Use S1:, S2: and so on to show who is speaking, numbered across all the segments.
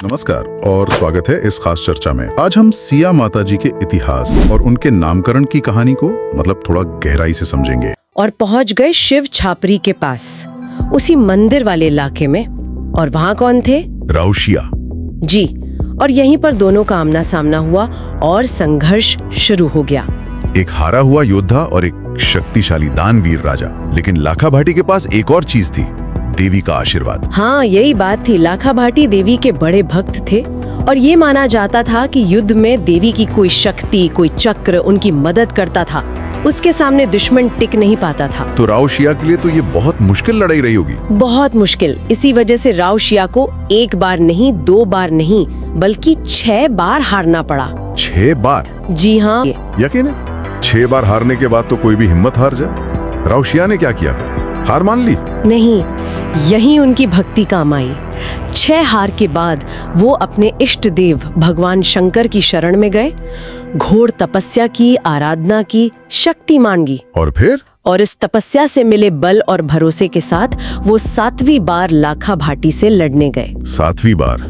S1: नमस्कार और स्वागत है इस खास चर्चा में। आज हम सिया माता जी के इतिहास और उनके नामकरण की कहानी को थोड़ा गहराई से समझेंगे।
S2: और पहुंच गए शिव छापरी के पास, उसी मंदिर वाले इलाके में। और वहाँ कौन थे?
S1: राउशिया
S2: जी। और यहीं पर दोनों का आमना सामना हुआ और संघर्ष शुरू हो गया।
S1: एक हारा हुआ योद्धा और एक शक्तिशाली दानवीर राजा। लेकिन लाखा भाटी के पास एक और चीज थी, देवी का आशीर्वाद।
S2: हाँ, यही बात थी। लाखा भाटी देवी के बड़े भक्त थे और ये माना जाता था कि युद्ध में देवी की कोई शक्ति, कोई चक्र उनकी मदद करता था। उसके सामने दुश्मन टिक नहीं पाता था।
S1: तो राउशिया के लिए तो ये बहुत मुश्किल लड़ाई रही होगी।
S2: बहुत मुश्किल। इसी वजह से राउशिया को एक बार नहीं, 2 बार नहीं, बल्कि 6 बार हारना पड़ा।
S1: 6 बार?
S2: जी हाँ।
S1: यकीन है? 6 बार हारने के बाद तो कोई भी हिम्मत हार जाए। राउशिया ने क्या किया? हार मान ली?
S2: नहीं, यही उनकी भक्ति काम आई। 6 हार के बाद वो अपने इष्ट देव भगवान शंकर की शरण में गए, घोर तपस्या की, आराधना की, शक्ति मांगी।
S1: और फिर? और
S2: इस तपस्या से मिले बल और भरोसे के साथ वो 7वीं बार लाखा भाटी से लड़ने गए।
S1: 7वीं बार?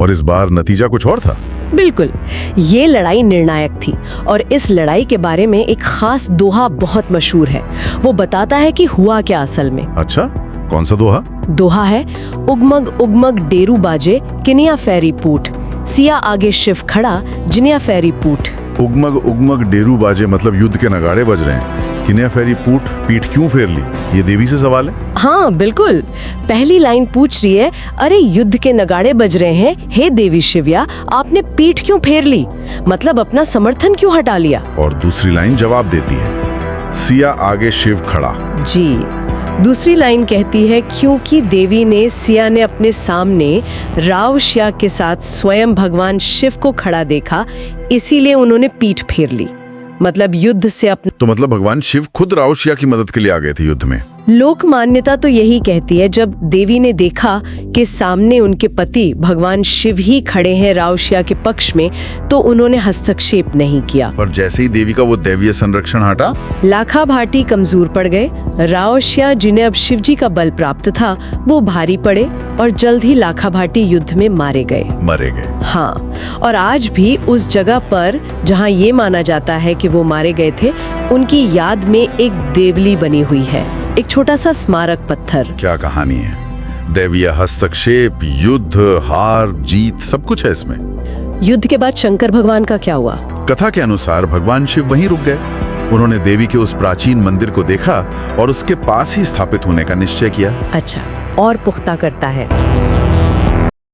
S1: और इस बार नतीजा कुछ और था?
S2: बिल्कुल। ये लड़ाई निर्णायक थी और इस लड़ाई के बारे में एक खास दोहा बहुत मशहूर है। वो बताता है कि हुआ क्या असल में।
S1: अच्छा, कौन सा दोहा?
S2: दोहा है, उगमग उगमग डेरू बाजे, किनिया फेरी पूट, सिया आगे शिव खड़ा, जिनिया फेरी पूट।
S1: उगमग उगमग डेरू बाजे मतलब युद्ध के नगाड़े बज रहे हैं। किनिया फेरी पूट, पीठ क्यों फेर ली? ये देवी से सवाल है।
S2: हाँ बिल्कुल। पहली लाइन पूछ रही है, अरे युद्ध के नगाड़े बज रहे हैं, हे देवी शिव्या, आपने पीठ क्यों फेर ली? मतलब अपना समर्थन क्यों हटा लिया?
S1: और दूसरी लाइन जवाब देती है, सिया आगे शिव खड़ा।
S2: जी। दूसरी लाइन कहती है, क्योंकि देवी ने, सिया ने अपने सामने राउशिया के साथ स्वयं भगवान शिव को खड़ा देखा, इसीलिए उन्होंने पीठ फेर ली। मतलब युद्ध से अपने।
S1: तो मतलब भगवान शिव खुद राउशिया की मदद के लिए आ गए थे युद्ध में।
S2: लोक मान्यता तो यही कहती है। जब देवी ने देखा कि सामने उनके पति भगवान शिव ही खड़े हैं राउशिया के पक्ष में, तो उन्होंने हस्तक्षेप नहीं किया।
S1: पर जैसे ही देवी का वो दैवीय संरक्षण हटा,
S2: लाखा भाटी कमजोर पड़ गए। राउशिया, जिन्हें अब शिव जी का बल प्राप्त था, वो भारी पड़े और जल्द ही लाखा भाटी युद्ध में मरे गए। हाँ, और आज भी उस जगह पर जहाँ ये माना जाता है कि वो मारे गए थे, उनकी याद में एक देवली बनी हुई है, एक छोटा सा स्मारक पत्थर।
S1: क्या कहानी है! दैवीय हस्तक्षेप, युद्ध, हार जीत, सब कुछ है इसमें।
S2: युद्ध के बाद शंकर भगवान का क्या हुआ?
S1: कथा के अनुसार भगवान शिव वहीं रुक गए। उन्होंने देवी के उस प्राचीन मंदिर को देखा और उसके पास ही स्थापित होने का निश्चय किया।
S2: अच्छा, और पुख्ता करता है।